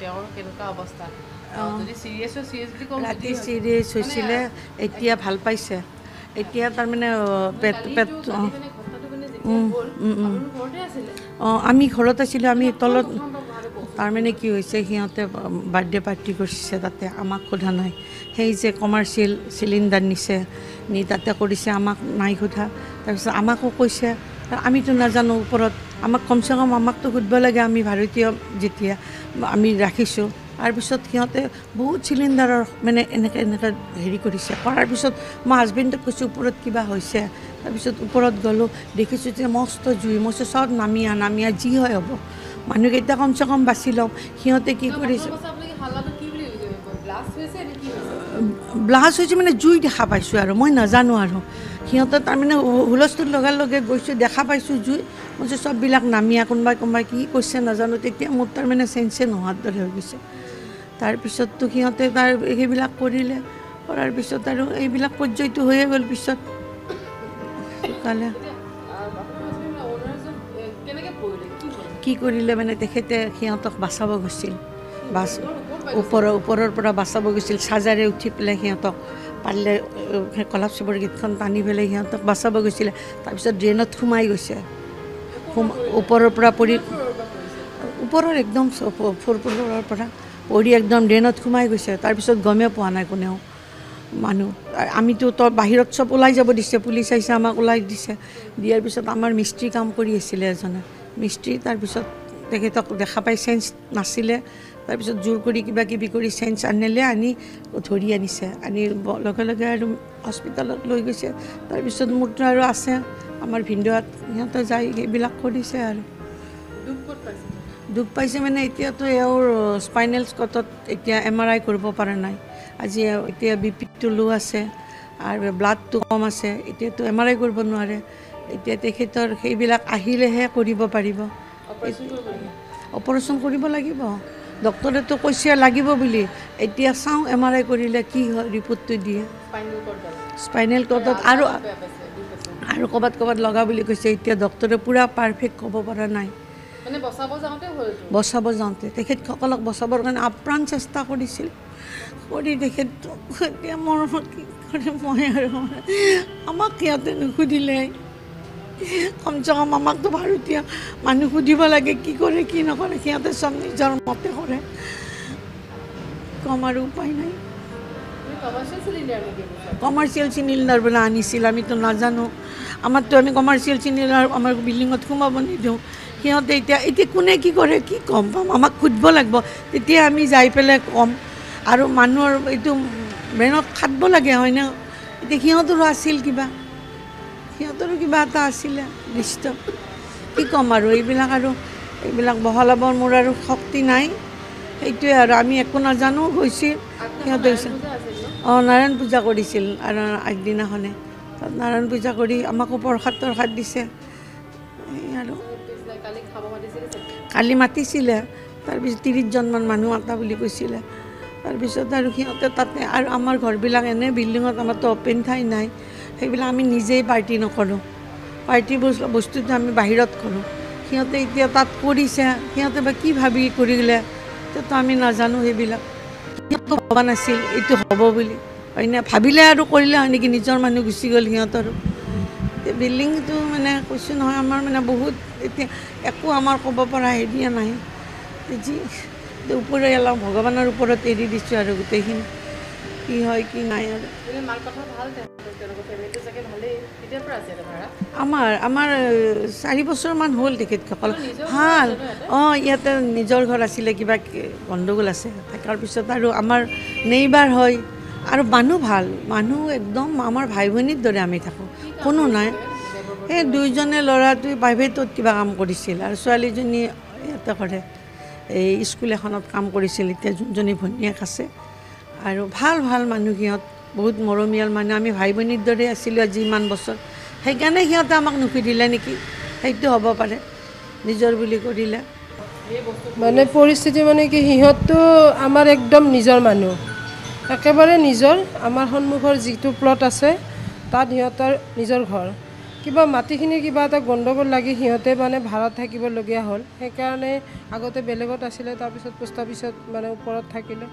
তেওঁৰ কেনেকুৱা অৱস্থা যদি সিৰিয়াছ বুলি কওঁ ৰাতি সিৰিয়াছ হৈছিলে এতিয়া ভাল পাইছে এতিয়া তাৰমানে পেট আমি ঘৰত আছিলোঁ আমি তলত তাৰমানে কি হৈছে সিহঁতে বাৰ্থডে পাৰ্টি কৰিছে তাতে আমাক সোধা নাই সেই যে কমাৰ্চিয়েল চিলিণ্ডাৰ নিছে নি তাতে কৰিছে আমাক নাই সোধা তাৰপিছত আমাকো কৈছে আমিতো নাজানো ওপৰত আমাক কমচে কম আমাকতো সুধিব লাগে আমি ভাৰতীয় যেতিয়া আমি ৰাখিছোঁ তাৰপিছত সিহঁতে বহুত চিলিণ্ডাৰৰ মানে এনেকৈ হেৰি কৰিছে কৰাৰ পিছত মই হাজবেণ্ডক কৈছোঁ ওপৰত কিবা হৈছে তাৰপিছত ওপৰত গ'লোঁ দেখিছোঁ যে মস্ত জুই মস্ত চব নামিয়া যি হয় হ'ব মানুহকেইটা কমচে কম বাচি লওঁ সিহঁতে কি কৰিছে ব্লাষ্ট হৈছে মানে জুই দেখা পাইছোঁ আৰু মই নাজানো আৰু সিহঁতে তাৰমানে হুলস্থুল লগাৰ লগে গৈছোঁ দেখা পাইছোঁ জুই মই চববিলাক নামিয়া কোনোবাই কি কৈছে নাজানো তেতিয়া মোৰ তাৰমানে চেঞ্চে নোহোৱাৰ দৰে হৈ গৈছে তাৰপিছততো সিহঁতে সেইবিলাক কৰিলে কৰাৰ পিছত আৰু এইবিলাক পৰ্যায়টো হৈয়ে গ'ল পিছত ঢুকালে কি কৰিলে মানে তেখেতে সিহঁতক বাচাব গৈছিল ওপৰৰ পৰা বাচাব গৈছিল চাৰ্জাৰে উঠি পেলাই সিহঁতক পাৰিলে কলাপচেবৰ গেটখন টানি পেলাই সিহঁতক বাচাব গৈছিলে তাৰপিছত ড্ৰেইনত সোমাই গৈছে ওপৰৰ পৰা পৰি ওপৰৰ একদম ফ'ৰ পৰা পৰি একদম ড্ৰেইনত সোমাই গৈছে তাৰপিছত গমেই পোৱা নাই কোনেও মানুহ আমিতো বাহিৰত চব ওলাই যাব দিছে পুলিচ আহিছে আমাক ওলাই দিছে দিয়াৰ পিছত আমাৰ মিস্ত্ৰী কাম কৰি আছিলে এজনে মিস্ত্ৰী তাৰপিছত তেখেতক দেখা পাই চেঞ্চ নাছিলে তাৰপিছত জোৰ কৰি কিবা কিবি কৰি চেঞ্চ আনিলে আনি ধৰি আনিছে আনি লগে লগে আৰু হস্পিটেলত লৈ গৈছে তাৰপিছত মোৰতো আৰু আছে আমাৰ ভিনদেউত সিহঁতে যাই সেইবিলাক কৰিছে আৰু দুখ পাইছে মানে এতিয়াতো এওঁৰ স্পাইনেল স্কটত এতিয়া MRI কৰিব পৰা নাই আজি এতিয়া বিপিটো ল' আছে আৰু ব্লাডটো কম আছে এতিয়াতো MRI কৰিব নোৱাৰে এতিয়া তেখেতৰ সেইবিলাক আহিলেহে কৰিব পাৰিব অপাৰেশ্যন কৰিব লাগিব ডক্টৰেতো কৈছে লাগিব বুলি এতিয়া চাওঁ MRI কৰিলে কি হয় ৰিপৰ্টটো দিয়ে স্পাইনেল কৰ্ডত আৰু ক'ৰবাত লগা বুলি কৈছে এতিয়া ডক্টৰে পূৰা পাৰফেক্ট ক'ব পৰা নাই বচাব যাওঁতে তেখেতসকলক বচাবৰ কাৰণে আপ্ৰাণ চেষ্টা কৰিছিল কৰি তেখেত এতিয়া মোৰ কি কৰে মই আৰু আমাক সিহঁতে নুসুধিলে কমচে কম আমাকতো ভাৰতীয় মানুহ সুধিব লাগে কি কৰে কি নকৰে সিহঁতে চব নিজৰ মতে কৰে কম আৰু উপায় নাই কমাৰ্চিয়েল চিলিণ্ডাৰ বোলে আনিছিল আমিতো নাজানো আমাৰতো আমি কমাৰ্চিয়েল চিলিণ্ডাৰ আমাৰ বিল্ডিঙত সোমাব নিদিওঁ সিহঁতে এতিয়া কোনে কি কৰে কি কম পাম আমাক সুধিব লাগিব তেতিয়া আমি যাই পেলাই ক'ম আৰু মানুহৰ এইটো ব্ৰেইনত খাটিব লাগে হয়নে এতিয়া সিহঁতৰো আছিল সিহঁতৰো কিবা এটা আছিলে দৃষ্ট কি ক'ম আৰু এইবিলাক বহলাবৰ মোৰ আৰু শক্তি নাই সেইটোৱে আৰু আমি একো নাজানো গৈছিল সিহঁতে নাৰায়ণ পূজা কৰিছিল আৰু আগদিনাখনে নাৰায়ণ পূজা কৰি আমাকো প্ৰসাদ দিছে আৰু কালি মাতিছিলে তাৰপিছত 30জনমান মানুহ মাতা বুলি কৈছিলে তাৰপিছত আৰু সিহঁতে তাতে আৰু আমাৰ ঘৰবিলাক এনে বিল্ডিঙত আমাৰতো অপেন ঠাই নাই সেইবিলাক আমি নিজেই পাৰ্টি নকৰোঁ পাৰ্টি বস্তুটো আমি বাহিৰত কৰোঁ সিহঁতে এতিয়া তাত কৰিছে সিহঁতে বা কি ভাবি কৰিলে তো আমি নাজানো সেইবিলাক সিহঁতো ভবা নাছিল এইটো হ'ব বুলি হয়নে ভাবিলে আৰু কৰিলে হয় নেকি নিজৰ মানুহ গুচি গ'ল সিহঁতৰো বিল্ডিংটো মানে কৈছোঁ নহয় আমাৰ মানে বহুত এতিয়া একো আমাৰ ক'ব পৰা হেৰিয়ে নাই যি ওপৰে অলপ ভগৱানৰ ওপৰত এৰি দিছোঁ আৰু গোটেইখিনি কি হয় কি নাই আৰু আমাৰ 4 বছৰমান হ'ল তেখেতসকল ভাল ইয়াতে নিজৰ ঘৰ আছিলে কিবা গণ্ডগোল আছে থকাৰ পিছত আৰু আমাৰ নেইবাৰ হয় আৰু মানুহ ভাল মানুহ একদম আমাৰ ভাই ভনীৰ দৰে আমি থাকোঁ কোনো নাই সেই 2জনে ল'ৰাটোৱে প্ৰাইভেটত কিবা কাম কৰিছিল আৰু ছোৱালীজনী ইয়াতে কৰে এই স্কুল এখনত কাম কৰিছিল এতিয়া যোনজনী ভনীয়েক আছে আৰু ভাল মানুহ সিহঁত বহুত মৰমীয়াল মানুহ আমি ভাই ভনীৰ দৰে আছিলোঁ আজি ইমান বছৰ সেইকাৰণে সিহঁতে আমাক নুসুধিলে নেকি সেইটো হ'ব পাৰে নিজৰ বুলি কৰিলে মানে পৰিস্থিতি মানে কি সিহঁতটো আমাৰ একদম নিজৰ মানুহ একেবাৰে নিজৰ আমাৰ সন্মুখৰ যিটো প্লট আছে তাত সিহঁতৰ নিজৰ ঘৰ কিবা মাটিখিনিৰ কিবা এটা গণ্ডগোল লাগি সিহঁতে মানে ভাড়াত থাকিবলগীয়া হ'ল সেইকাৰণে আগতে বেলেগত আছিলে তাৰপিছত পোষ্ট অফিচত মানে ওপৰত থাকিলে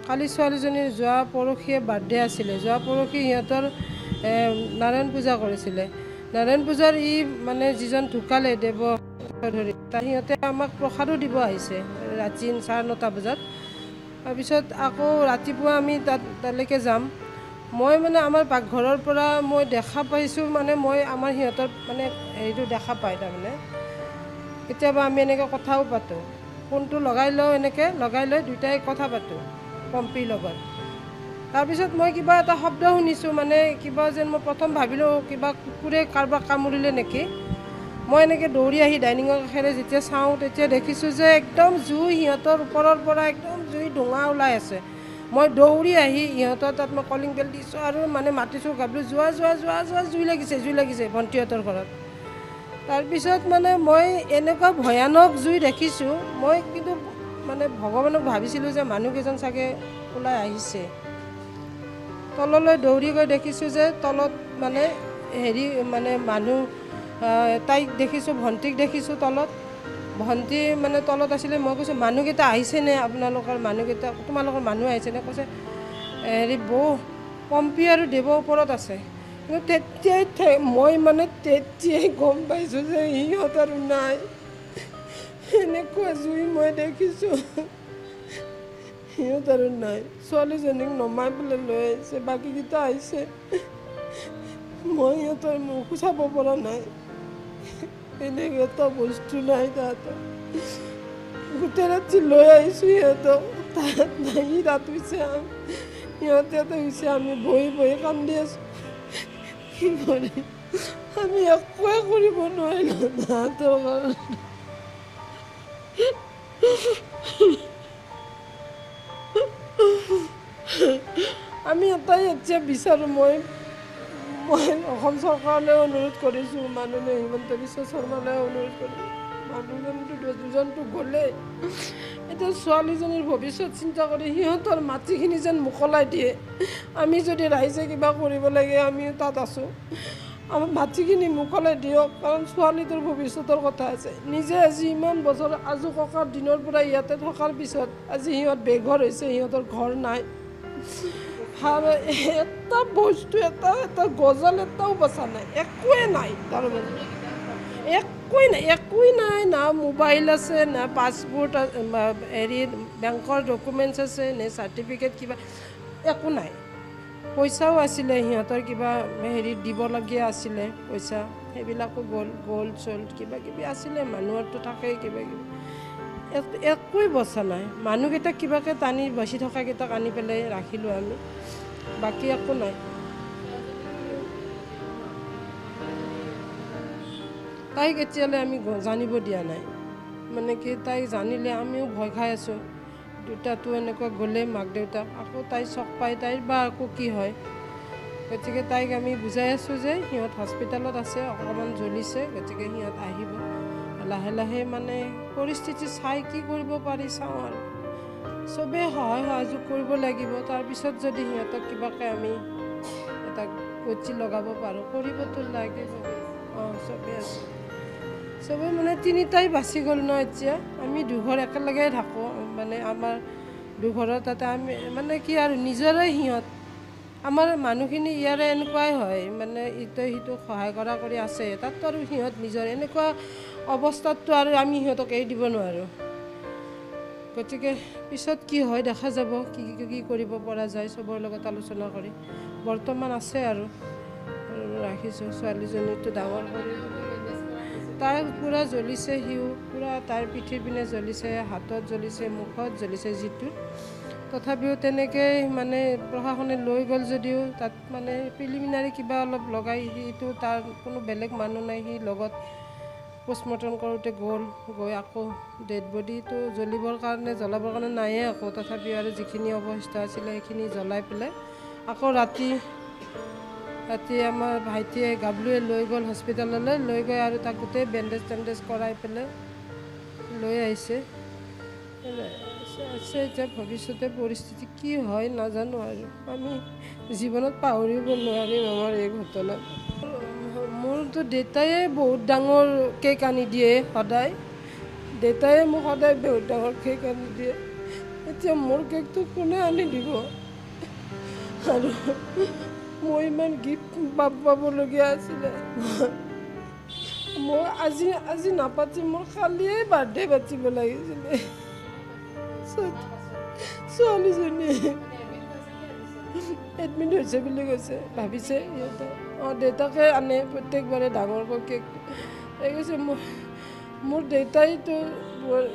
কালি ছোৱালীজনীৰ যোৱা পৰহিয়ে বাৰ্থডে আছিলে যোৱা পৰহি সিহঁতৰ নাৰায়ণ পূজা কৰিছিলে নাৰায়ণ পূজাৰ মানে যিজন ঢুকালে দেৱ ধৰি সিহঁতে আমাক প্ৰসাদো দিব আহিছে ৰাতি 9:30 বজাত তাৰপিছত আকৌ ৰাতিপুৱা আমি তালৈকে যাম মই মানে আমাৰ পাকঘৰৰ পৰা মই দেখা পাইছোঁ মানে মই আমাৰ সিহঁতৰ মানে হেৰিটো দেখা পায় তাৰমানে কেতিয়াবা আমি এনেকৈ কথাও পাতোঁ ফোনটো লগাই লওঁ এনেকৈ লগাই লৈ দুয়োটাই কথা পাতোঁ পম্পীৰ লগত তাৰপিছত মই কিবা এটা শব্দ শুনিছোঁ মানে কিবা যেন মই প্ৰথম ভাবিলোঁ কিবা কুকুৰে কাৰোবাক কামুৰিলে নেকি মই এনেকৈ দৌৰি আহি ডাইনিঙৰ কাষেৰে যেতিয়া চাওঁ তেতিয়া দেখিছোঁ যে একদম জুই সিহঁতৰ ওপৰৰ পৰা একদম জুই ধোঁৱা ওলাই আছে মই দৌৰি আহি ইহঁতৰ তাত মই কলিং বেল দিছোঁ আৰু মানে মাতিছোঁ গাবলোঁ যোৱা যোৱা যোৱা যোৱা জুই লাগিছে ভণ্টিহঁতৰ ঘৰত তাৰপিছত মানে মই এনেকুৱা ভয়ানক জুই দেখিছোঁ মই কিন্তু মানে ভগৱানক ভাবিছিলোঁ যে মানুহকেইজন চাগে ওলাই আহিছে তললৈ দৌৰি গৈ দেখিছোঁ যে তলত মানে হেৰি মানে মানুহ তাইক দেখিছোঁ ভণ্টিক দেখিছোঁ তলত ভণ্টি মানে তলত আছিলে মই কৈছোঁ মানুহকেইটা আহিছেনে আপোনালোকৰ মানুহকেইটা তোমালোকৰ মানুহ আহিছেনে কৈছে হেৰি বৌ পম্পী আৰু দেৱৰ ওপৰত আছে কিন্তু তেতিয়াই মই মানে তেতিয়াই গম পাইছোঁ যে সিহঁত আৰু নাই এনেকুৱা জুই মই দেখিছোঁ সিহঁত আৰু নাই ছোৱালীজনীক নমাই পেলাই লৈ আহিছে বাকীকেইটা আহিছে মই সিহঁতৰ মুখ চাব পৰা নাই এনেকৈ এটা বস্তু নাই তাহাঁতৰ গোটেই ৰাতি লৈ আহিছোঁ সিহঁতক তাত নাই ৰাত হৈছে সিহঁতে হৈছে আমি বহি বহি কান্দি আছোঁ কি কৰি আমি একোৱে কৰিব নোৱাৰিলোঁ তাহাঁতৰ কাৰণে আমি এটাই এতিয়া বিচাৰোঁ মই অসম চৰকাৰলৈ অনুৰোধ কৰিছোঁ মাননীয় হিমন্ত বিশ্ব শৰ্মালৈ অনুৰোধ কৰিছোঁ মানুহজনটো দুজনটো গ'লেই এতিয়া ছোৱালীজনীৰ ভৱিষ্যত চিন্তা কৰি সিহঁতৰ মাটিখিনি যেন মোকলাই দিয়ে আমি যদি ৰাইজে কিবা কৰিব লাগে আমি তাত আছোঁ আমাৰ মাটিখিনি মোকলাই দিয়ক কাৰণ ছোৱালীটোৰ ভৱিষ্যতৰ কথা আছে নিজে আজি ইমান বছৰ আজু ককাৰ দিনৰ পৰা ইয়াতে থকাৰ পিছত আজি সিহঁত বেঘৰ হৈছে সিহঁতৰ ঘৰ নাই এটা বস্তু এটা গজাল এটাও বচা নাই একোৱে নাই তাৰমানে একোৱেই নাই না মোবাইল আছে না পাছপোৰ্ট হেৰি বেংকৰ ডকুমেণ্টছ আছে নে চাৰ্টিফিকেট কিবা একো নাই পইচাও আছিলে সিহঁতৰ কিবা হেৰি দিবলগীয়া আছিলে পইচা সেইবিলাকো গ'ল্ড চল্ড কিবা কিবি আছিলে মানুহৰতো থাকেই কিবা কিবি একোৱেই বচা নাই মানুহকেইটাক কিবাকৈ টানি বাচি থকাকেইটাক আনি পেলাই ৰাখিলোঁ আমি বাকী একো নাই তাইক এতিয়ালৈ আমি জানিব দিয়া নাই মানে কি তাইক জানিলে আমিও ভয় খাই আছোঁ দুটাটো এনেকুৱা গ'লে মাক দেউতাক আকৌ তাই চক পাই তাইৰ বা আকৌ কি হয় গতিকে তাইক আমি বুজাই আছোঁ যে সিহঁত হস্পিটেলত আছে অকণমান জ্বলিছে গতিকে সিহঁত আহিব লাহে লাহে মানে পৰিস্থিতি চাই কি কৰিব পাৰি চাওঁ আৰু চবেই সহায় সহযোগ কৰিব লাগিব তাৰপিছত যদি সিহঁতক কিবাকৈ আমি এটা গতি লগাব পাৰোঁ কৰিবতো লাগিব চবেই আছে চবেই মানে তিনিটাই বাচি গ'ল ন এতিয়া আমি দুঘৰ একেলগে থাকোঁ মানে আমাৰ দুঘৰৰ তাতে আমি মানে কি আৰু নিজৰে সিহঁত আমাৰ মানুহখিনি ইয়াৰে এনেকুৱাই হয় মানে ইটোৱে সিটোক সহায় কৰা কৰি আছে তাততো আৰু সিহঁত নিজৰ এনেকুৱা অৱস্থাততো আৰু আমি সিহঁতক এৰি দিব নোৱাৰোঁ গতিকে পিছত কি হয় দেখা যাব কি কৰিব পৰা যায় চবৰ লগত আলোচনা কৰি বৰ্তমান আছে আৰু ৰাখিছোঁ ছোৱালীজনীটো ডাঙৰ কৰি তাই পূৰা জ্বলিছে সিও পূৰা তাইৰ পিঠিৰ পিনে জ্বলিছে হাতত জ্বলিছে মুখত জ্বলিছে যিটো তথাপিও তেনেকৈ মানে প্ৰশাসনে লৈ গ'ল যদিও তাত মানে প্ৰিলিমিনাৰী কিবা অলপ লগাই সিটো তাৰ কোনো বেলেগ মানুহ নাই সি লগত পোষ্টমৰ্টম কৰোঁতে গৈ আকৌ ডেড বডিটো জ্বলাবৰ কাৰণে নায়ে আকৌ তথাপিও আৰু যিখিনি অৱস্থা আছিলে সেইখিনি জ্বলাই পেলাই আকৌ ৰাতি আমাৰ ভাইটিয়ে গাবলুৱে লৈ গ'ল হস্পিটেললৈ লৈ গৈ আৰু তাক গোটেই বেণ্ডেজ কৰাই পেলাই লৈ আহিছে এতিয়া ভৱিষ্যতে পৰিস্থিতি কি হয় নাজানো আৰু আমি জীৱনত পাহৰিব নোৱাৰিম আমাৰ এই ঘটনা মোৰ মোৰতো দেউতায়ে বহুত ডাঙৰ কেক আনি দিয়ে সদায় দেউতায়ে মোক সদায় বহুত ডাঙৰ কেক আনি দিয়ে এতিয়া মোৰ কেকটো কোনে আনি দিব আৰু মই ইমান গিফ্ট পাবলগীয়া আছিলে মই আজি নাপাতি মোৰ কালিয়ে বাৰ্থডে পাতিব লাগিছিলে ছোৱালীজনী এডমিট হৈছে বুলি কৈছে ভাবিছে সিহঁতে দেউতাকে আনে প্ৰত্যেকবাৰে ডাঙৰকৈ কেক এই কৈছে মোৰ দেউতাইতো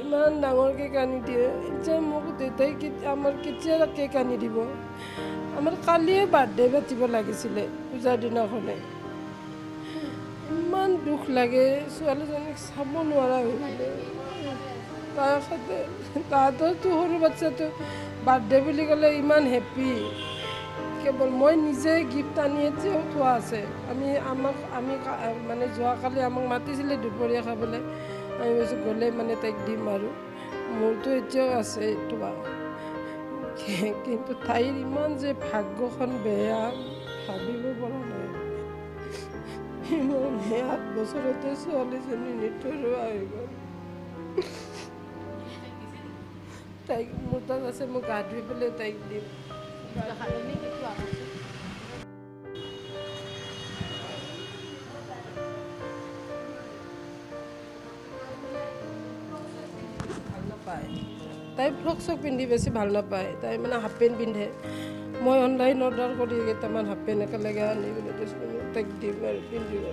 ইমান ডাঙৰ কেক আনি দিয়ে এতিয়া মোক দেউতাই আমাৰ কেতিয়া কেক আনি দিব আমাৰ কালিয়ে বাৰ্থডে পাতিব লাগিছিলে পূজাৰ দিনাখনে ইমান দুখ লাগে ছোৱালীজনীক চাব নোৱাৰা হৈ গ'লে তাৰ সাথে তাহাঁতৰতো সৰু বাচ্চাটো বাৰ্থডে বুলি ক'লে ইমান হেপ্পী কেৱল মই নিজে গিফ্ট আনি এতিয়াও থোৱা আছে আমি মানে যোৱাকালি আমাক মাতিছিলে দুপৰীয়া খাবলৈ আমি কৈছোঁ গ'লে মানে তাইক দিম আৰু মোৰতো এতিয়াও আছে থোৱা কিন্তু তাইৰ ইমান যে ভাগ্যখন বেয়া ভাবিব পৰা নাই ইমান 8 বছৰতে ছোৱালীজনী নিথৰুৱা হৈ গ'ল তাইক মোৰ তাত আছে মই গা ধুই পেলাই তাইক দিম তাই ফ্ৰক চক পিন্ধি বেছি ভাল নাপায় তাই মানে হাফ পেণ্ট পিন্ধে মই অনলাইন অৰ্ডাৰ কৰি কেইটামান হাফ পেণ্ট একেলগে আনি পেলাই তাইক দিম আৰু পিন্ধিব